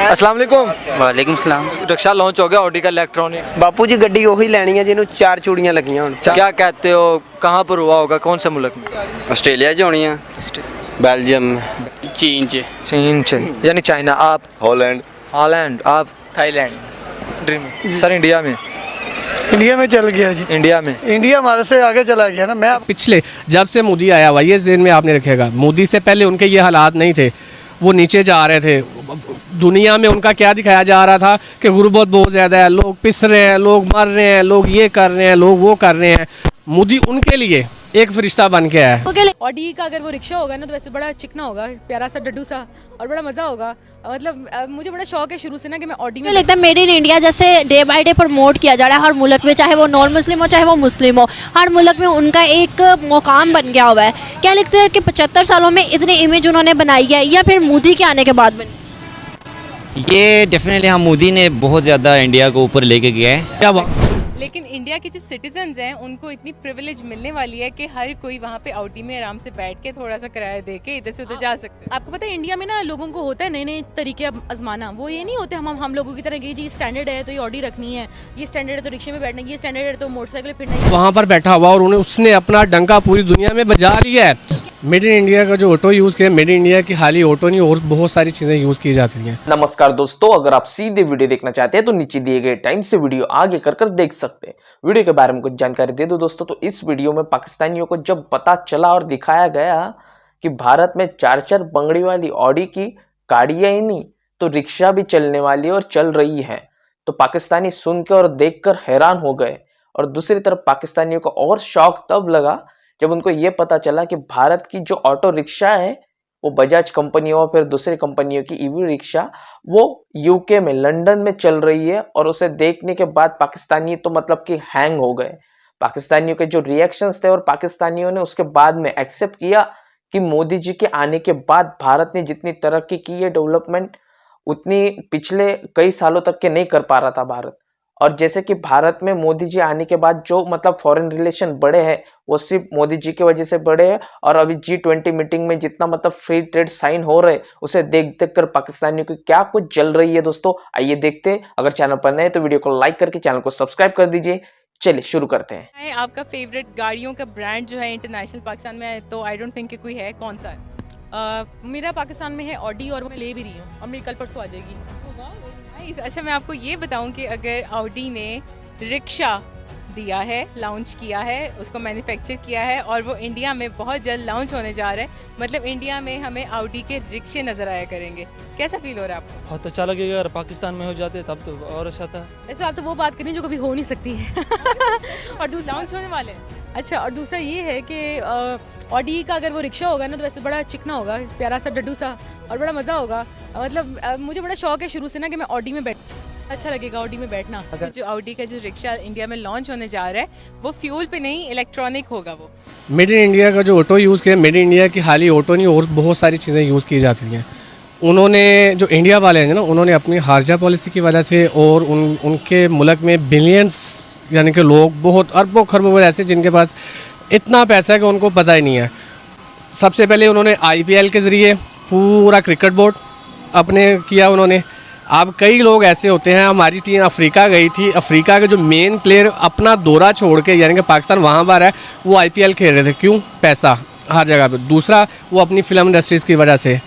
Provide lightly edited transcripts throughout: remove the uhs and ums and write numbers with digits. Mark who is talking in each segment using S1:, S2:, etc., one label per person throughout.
S1: अस्सलाम वालेकुम।
S2: वालेकुम सलाम।
S1: रिक्शा लॉन्च हो गया ऑडी का इलेक्ट्रॉनिक।
S3: बापू जी गड्डी ਉਹੀ ਲੈਣੀ है ਜਿਹਨੂੰ 4 ਚੂੜੀਆਂ ਲੱਗੀਆਂ ਹੋਣ।
S1: क्या कहते हो, कहाँ पर हुआ होगा, कौन से मुल्क में?
S2: ऑस्ट्रेलिया च होनी है, बेल्जियम में, चीन च,
S1: चीन से यानी चाइना। आप?
S4: हॉलैंड।
S1: हॉलैंड। आप?
S2: थाईलैंड।
S1: ड्रीम। सर इंडिया में?
S5: इंडिया में चल गया जी।
S1: इंडिया में?
S5: इंडिया हमारे से आगे चला गया ना। मैं
S6: पिछले जब से मोदी आया हुआ, ये ज़हन में आपने रखेगा, मोदी से पहले उनके ये हालात नहीं थे, वो नीचे जा रहे थे। दुनिया में उनका क्या दिखाया जा रहा था कि गुर्बत बहुत ज़्यादा है, लोग पिस रहे हैं, लोग मर रहे हैं, लोग ये कर रहे हैं, लोग वो कर रहे हैं। मोदी उनके लिए एक फरिश्ता बन के आया है।
S7: ऑडी का अगर वो रिक्शा होगा ना तो वैसे बड़ा चिकना होगा, प्यारा सा डड्डू सा, और बड़ा मज़ा होगा। मतलब मुझे बड़ा शौक है शुरू से ना कि मैं ऑडी में
S8: लगता है मेड इन इंडिया जैसे डे बाय डे प्रमोट किया जा रहा है हर मुल्क में, चाहे वो नॉन मुस्लिम हो चाहे वो मुस्लिम हो, हर मुल्क में उनका एक मुकाम बन गया हुआ है। क्या लगता है कि 75 सालों में इतनी इमेज उन्होंने बनाई है या फिर मोदी के आने के बाद बनी?
S9: ये डेफिनेटली हाँ, मोदी ने बहुत ज़्यादा इंडिया को ऊपर लेके गया है।
S6: क्या बात?
S7: लेकिन इंडिया के जो सिटीजन्स हैं उनको इतनी प्रिविलेज मिलने वाली है कि हर कोई वहाँ पे ऑडी में आराम से बैठ के थोड़ा सा किराया दे के इधर से उधर जा सकते हैं। आपको पता है इंडिया में ना लोगों को होता है नए नए तरीके आजमाना। वो ये नहीं होते हम लोगों की तरह कि जी स्टैंडर्ड है तो ये ऑडी रखनी है, ये स्टैंडर्ड है तो रिक्शे में बैठना, ये स्टैंडर्ड है तो मोटरसाइकिल फिरना।
S6: वहाँ पर बैठा हुआ और उन्हें उसने अपना डंका पूरी दुनिया में बजा लिया है। मेड इन इंडिया का जो ऑटो यूज़ किया, मेड इन इंडिया की खाली ऑटो नहीं और बहुत सारी चीज़ें यूज़ की जाती हैं।
S10: नमस्कार दोस्तों, अगर आप सीधे वीडियो देखना चाहते हैं तो नीचे दिए गए टाइम से वीडियो आगे कर देख सकते हैं। वीडियो के बारे में कुछ जानकारी दे दो दोस्तों, तो इस वीडियो में पाकिस्तानियों को जब पता चला और दिखाया गया कि भारत में 4 बंगड़ी वाली ऑडी की गाड़ियां ही नहीं तो रिक्शा भी चलने वाली और चल रही है, तो पाकिस्तानी सुनकर और देखकर हैरान हो गए। और दूसरी तरफ पाकिस्तानियों को और शौक तब लगा जब उनको ये पता चला कि भारत की जो ऑटो रिक्शा है वो बजाज कंपनी और फिर दूसरी कंपनियों की ईवी रिक्शा वो यूके में लंदन में चल रही है। और उसे देखने के बाद पाकिस्तानी तो मतलब कि हैंग हो गए। पाकिस्तानियों के जो रिएक्शंस थे और पाकिस्तानियों ने उसके बाद में एक्सेप्ट किया कि मोदी जी के आने के बाद भारत ने जितनी तरक्की की है, डेवलपमेंट उतनी पिछले कई सालों तक के नहीं कर पा रहा था भारत। और जैसे कि भारत में मोदी जी आने के बाद जो मतलब फॉरेन रिलेशन बढ़े हैं वो सिर्फ मोदी जी की वजह से बढ़े हैं। और अभी G20 मीटिंग में जितना मतलब फ्री ट्रेड साइन हो रहे उसे देख कर पाकिस्तानियों की क्या कुछ चल रही है दोस्तों, आइए देखते हैं। अगर चैनल पर नए तो वीडियो को लाइक करके चैनल को सब्सक्राइब कर दीजिए। चलिए शुरू करते हैं।
S7: आपका फेवरेट गाड़ियों का ब्रांड जो है इंटरनेशनल पाकिस्तान में है तो आई डोंट थिंक कि कोई है। कौन सा है? मेरा पाकिस्तान में है ऑडी और मैं ले भी रही हूँ और मेरी कल परसों आ जाएगी। अच्छा मैं आपको ये बताऊं कि अगर ऑडी ने रिक्शा दिया है, लॉन्च किया है, उसको मैन्युफैक्चर किया है और वो इंडिया में बहुत जल्द लॉन्च होने जा रहा है, मतलब इंडिया में हमें ऑडी के रिक्शे नज़र आया करेंगे, कैसा फील हो रहा है आपको?
S11: बहुत अच्छा लगेगा। अगर पाकिस्तान में हो जाते तब तो और अच्छा था।
S7: वैसे आप तो वो बात करें जो कभी हो नहीं सकती है। और दूसरा लॉन्च होने वाले हैं। अच्छा, और दूसरा ये है कि ऑडी का अगर वो रिक्शा होगा ना तो वैसे बड़ा चिकना होगा, प्यारा सा डड्डू सा, और बड़ा मज़ा होगा। मतलब मुझे बड़ा शौक है शुरू से ना कि मैं ऑडी में अच्छा लगेगा ऑडी में बैठना। जो ऑडी का जो रिक्शा इंडिया में लॉन्च होने जा रहा है वो फ्यूल पे नहीं इलेक्ट्रॉनिक होगा। वो
S6: मेड इन इंडिया का जो ऑटो यूज़ किया, मेड इन इंडिया की खाली ऑटो नहीं और बहुत सारी चीज़ें यूज़ की जाती हैं। उन्होंने जो इंडिया वाले हैं ना, उन्होंने अपनी खारजा पॉलिसी की वजह से और उनके मुल्क में बिलियंस यानी कि लोग बहुत अरबों खरबों ऐसे जिनके पास इतना पैसा है कि उनको पता ही नहीं है। सबसे पहले उन्होंने IPL के ज़रिए पूरा क्रिकेट बोर्ड अपने किया उन्होंने। अब कई लोग ऐसे होते हैं, हमारी टीम अफ्रीका गई थी, अफ्रीका के जो मेन प्लेयर अपना दौरा छोड़ के यानी कि पाकिस्तान वहाँ पर है वो IPL खेल रहे थे। क्यों? पैसा हर जगह पे। दूसरा वो अपनी फिल्म इंडस्ट्रीज़ की वजह से।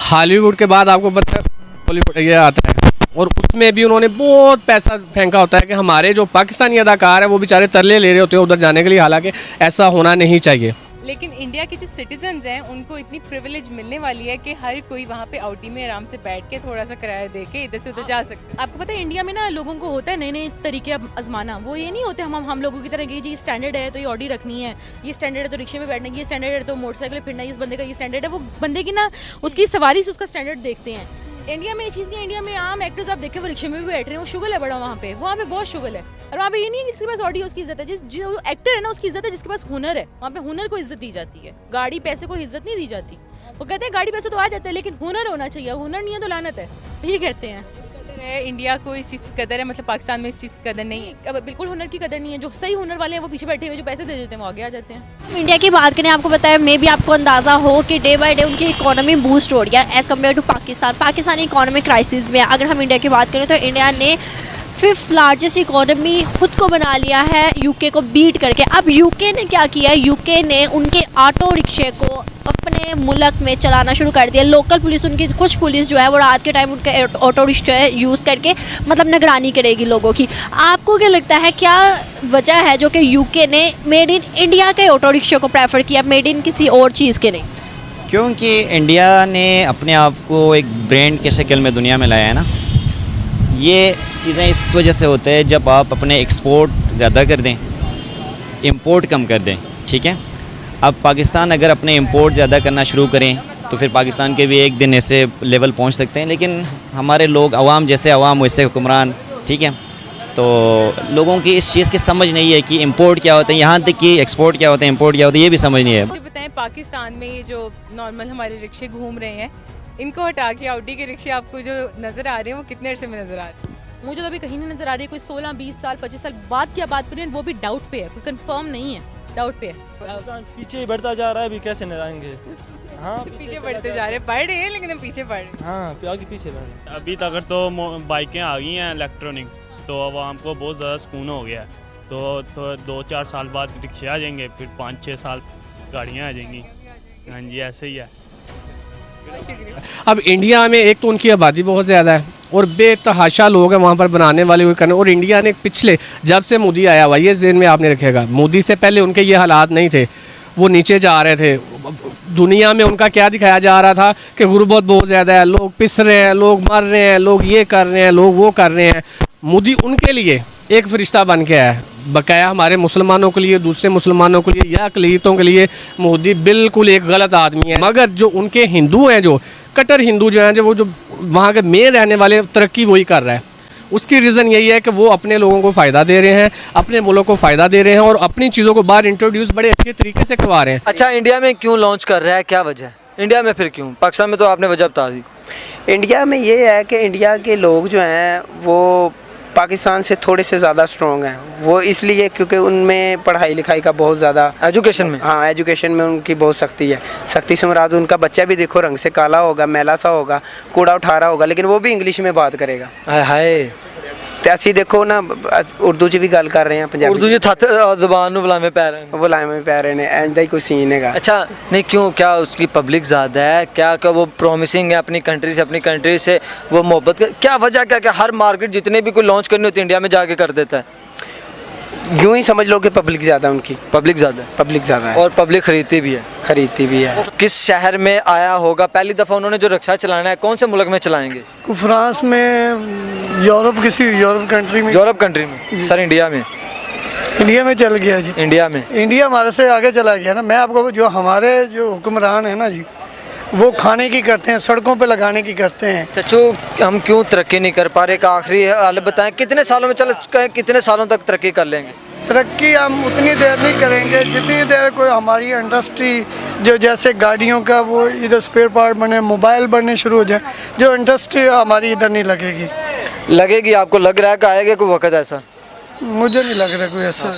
S6: हॉलीवुड के बाद आपको पता है बॉलीवुड ये आता है और उसमें भी उन्होंने बहुत पैसा फेंका होता है कि हमारे जो पाकिस्तानी अदाकार है वो बेचारे तरले ले रहे होते हैं उधर जाने के लिए, हालांकि ऐसा होना नहीं चाहिए।
S7: लेकिन इंडिया के जो सिटीजन्स हैं उनको इतनी प्रिविलेज मिलने वाली है कि हर कोई वहाँ पे ऑडी में आराम से बैठ के थोड़ा सा किराया दे के इधर से उधर जा सकते हैं। आपको पता है इंडिया में ना लोगों को होता है नए नए तरीके आजमाना। वो ये नहीं होते हम लोगों की तरह कि जी स्टैंडर्ड है तो ये ऑडी रखनी है, ये स्टैंडर्ड है तो रिक्शे में बैठना, ये स्टैंडर्ड है तो मोटरसाइकिल फिरना, इस बंदे का ये स्टैंडर्ड है। वो बंदे की ना उसकी सवारी से उसका स्टैंडर्ड देखते हैं। इंडिया में ये चीज़ नहीं। इंडिया में आम एक्टर्स आप देखें वो रिक्शे में भी बैठ रहे हैं, वो शुगल है बड़ा वहाँ पे बहुत शुगल है। और वहाँ पे ये नहीं है कि जिसके पास ऑडी है उसकी इज्जत है, जो एक्टर है ना उसकी इज्जत है, जिसके पास हुनर है वहाँ पे हुनर को इज्जत दी जाती है। गाड़ी पैसे को इज्जत नहीं दी जाती। वो कहते हैं गाड़ी पैसे तो आ जाते हैं लेकिन हुनर होना चाहिए, हुनर नहीं है तो लानत है, ये कहते हैं। कदर है, इंडिया को इस चीज़ की कदर है, मतलब पाकिस्तान में इस चीज़ की कदर नहीं है।
S4: अब बिल्कुल हुनर की कदर नहीं है। जो सही हुनर वाले हैं वो पीछे बैठे हुए, जो पैसे दे देते हैं वो आगे आ जाते हैं।
S8: हम इंडिया की बात करें, आपको पता है, मे भी आपको अंदाज़ा हो कि डे बाय डे उनकी इकोनॉमी बूस्ट हो रही है as compare to Pakistan. Pakistani economic crisis में अगर हम इंडिया की बात करें तो इंडिया ने 5th लार्जेस्ट इकोनॉमी खुद को बना लिया है यूके को बीट करके। अब यूके ने क्या किया है, यूके ने उनके ऑटो रिक्शे को अपने मुल्क में चलाना शुरू कर दिया। लोकल पुलिस, उनकी कुछ पुलिस जो है वो रात के टाइम उनके ऑटो रिक्शे यूज़ करके मतलब निगरानी करेगी लोगों की। आपको क्या लगता है, क्या वजह है जो कि यूके ने मेड इन इंडिया के ऑटो रिक्शे को प्रेफर किया, मेड इन किसी और चीज़ के नहीं?
S9: क्योंकि इंडिया ने अपने आप को एक ब्रांड के शक्ल में दुनिया में लाया है ना। ये चीज़ें इस वजह से होते हैं जब आप अपने एक्सपोर्ट ज़्यादा कर दें, इंपोर्ट कम कर दें, ठीक है। अब पाकिस्तान अगर अपने इंपोर्ट ज़्यादा करना शुरू करें तो फिर पाकिस्तान के भी एक दिन ऐसे लेवल पहुंच सकते हैं। लेकिन हमारे लोग अवाम जैसे अवाम वैसे हुक्मरान, ठीक है। तो लोगों की इस चीज़ की समझ नहीं है कि इंपोर्ट क्या होता है, यहाँ तक कि एक्सपोर्ट क्या होता है, इंपोर्ट क्या होता है, ये भी समझ नहीं है।
S7: मुझे बताएं, पाकिस्तान में ये जो नॉर्मल हमारे रिक्शे घूम रहे हैं, इनको हटा के ऑडी के रिक्शे आपको जो नज़र आ रहे हैं वो कितने अरसे में नज़र आ रहे हैं?
S4: मुझे तो अभी कहीं नहीं नजर आ रही। कोई 16, 20 साल, 25 साल बाद क्या बात करें, वो भी डाउट पे है, कोई कंफर्म नहीं है, डाउट पे है।
S11: पाकिस्तान पीछे ही बढ़ता जा रहा है, अभी कैसे न आएंगे। हाँ,
S7: पीछे बढ़ते जा रहे हैं, बढ़ रहे हैं लेकिन हम पीछे बढ़ रहे हैं।
S11: हाँ, आगे पीछे बढ़ रहे हैं।
S12: अभी तक तो बाइकें आ गई हैं इलेक्ट्रॉनिक, तो अब हमको बहुत ज़्यादा सुकून हो गया है। तो 2-4 साल बाद रिक्शे आ जाएंगे, फिर 5-6 साल गाड़ियाँ आ जाएंगी। हाँ जी, ऐसे ही है।
S6: अब इंडिया में एक तो उनकी आबादी बहुत ज़्यादा है और बेतहाशा लोग हैं वहाँ पर बनाने वाले हुए करने। और इंडिया ने पिछले, जब से मोदी आया हुआ, ये ज़हन में आपने रखेगा, मोदी से पहले उनके ये हालात नहीं थे, वो नीचे जा रहे थे। दुनिया में उनका क्या दिखाया जा रहा था कि गुर्बत बहुत ज़्यादा है, लोग पिस रहे हैं, लोग मर रहे हैं, लोग ये कर रहे हैं, लोग वो कर रहे हैं। मोदी उनके लिए एक फरिश्ता बन के आया है, बकाया हमारे मुसलमानों के लिए, दूसरे मुसलमानों के लिए या अक़लियतों के लिए मोदी बिल्कुल एक गलत आदमी है। मगर जो उनके हिंदू हैं, जो कट्टर हिंदू जो हैं, जो वो जो वहाँ के मेन रहने वाले, तरक्की वही कर रहा है। उसकी रीज़न यही है कि वो अपने लोगों को फ़ायदा दे रहे हैं, अपने मुल्क को फ़ायदा दे रहे हैं और अपनी चीज़ों को बाहर इंट्रोड्यूस बड़े अच्छे तरीके से करवा रहे हैं।
S1: अच्छा, इंडिया में क्यों लॉन्च कर रहा है, क्या वजह है? इंडिया में फिर क्यों? पाकिस्तान में तो आपने वजह बता दी।
S3: इंडिया में ये है कि इंडिया के लोग जो हैं वो पाकिस्तान से थोड़े से ज़्यादा स्ट्रॉन्ग हैं। वो इसलिए क्योंकि उनमें पढ़ाई लिखाई का बहुत ज़्यादा,
S1: एजुकेशन में,
S3: हाँ, एजुकेशन में उनकी बहुत सख्ती है। सख्ती से मुराद उनका बच्चा भी देखो रंग से काला होगा, मैला सा होगा, कूड़ा उठा रहा होगा, लेकिन वो भी इंग्लिश में बात करेगा।
S1: हाय,
S3: तो ऐसी देखो ना, उर्दू च भी गल कर रहे हैं, पंजाबी
S1: उर्दू जी थत ज़बान ਨੂੰ बुलावे पै रहे हैं,
S3: बुलावे पै रहे हैं, ऐसा ही कोई सीन है।
S1: अच्छा, नहीं क्यों, क्या उसकी पब्लिक ज़्यादा है, क्या क्या वो प्रॉमिसिंग है अपनी कंट्री से वो मोहब्बत, क्या वजह क्या हर मार्केट जितने भी कोई लॉन्च करनी होती है इंडिया में जाके कर देता है?
S3: यूँ ही समझ लो कि पब्लिक ज़्यादा, उनकी पब्लिक ज़्यादा है
S1: और पब्लिक खरीदती भी है। किस शहर में आया होगा पहली दफ़ा उन्होंने जो रिक्शा चलाना है, कौन से मुल्क में चलाएंगे?
S5: फ्रांस में, यूरोप कंट्री में। सर, इंडिया में चल गया जी। इंडिया हमारे से आगे चला गया ना। मैं आपको, जो हमारे जो हुक्मरान है ना जी, वो खाने की करते हैं, सड़कों पे लगाने की करते हैं।
S1: चचू, हम क्यों तरक्की नहीं कर पा रहे? का आखिरी हाल बताएं, कितने सालों में कितने सालों तक तरक्की कर लेंगे?
S5: तरक्की हम उतनी देर नहीं करेंगे जितनी देर कोई हमारी इंडस्ट्री, जो जैसे गाड़ियों का वो इधर स्पेयर पार्ट बने, मोबाइल बनने शुरू हो जाए, जो इंडस्ट्री हमारी इधर नहीं लगेगी।
S1: आपको लग रहा है कि आएगा कोई वक्त ऐसा?
S5: मुझे नहीं लग रहा कोई ऐसा।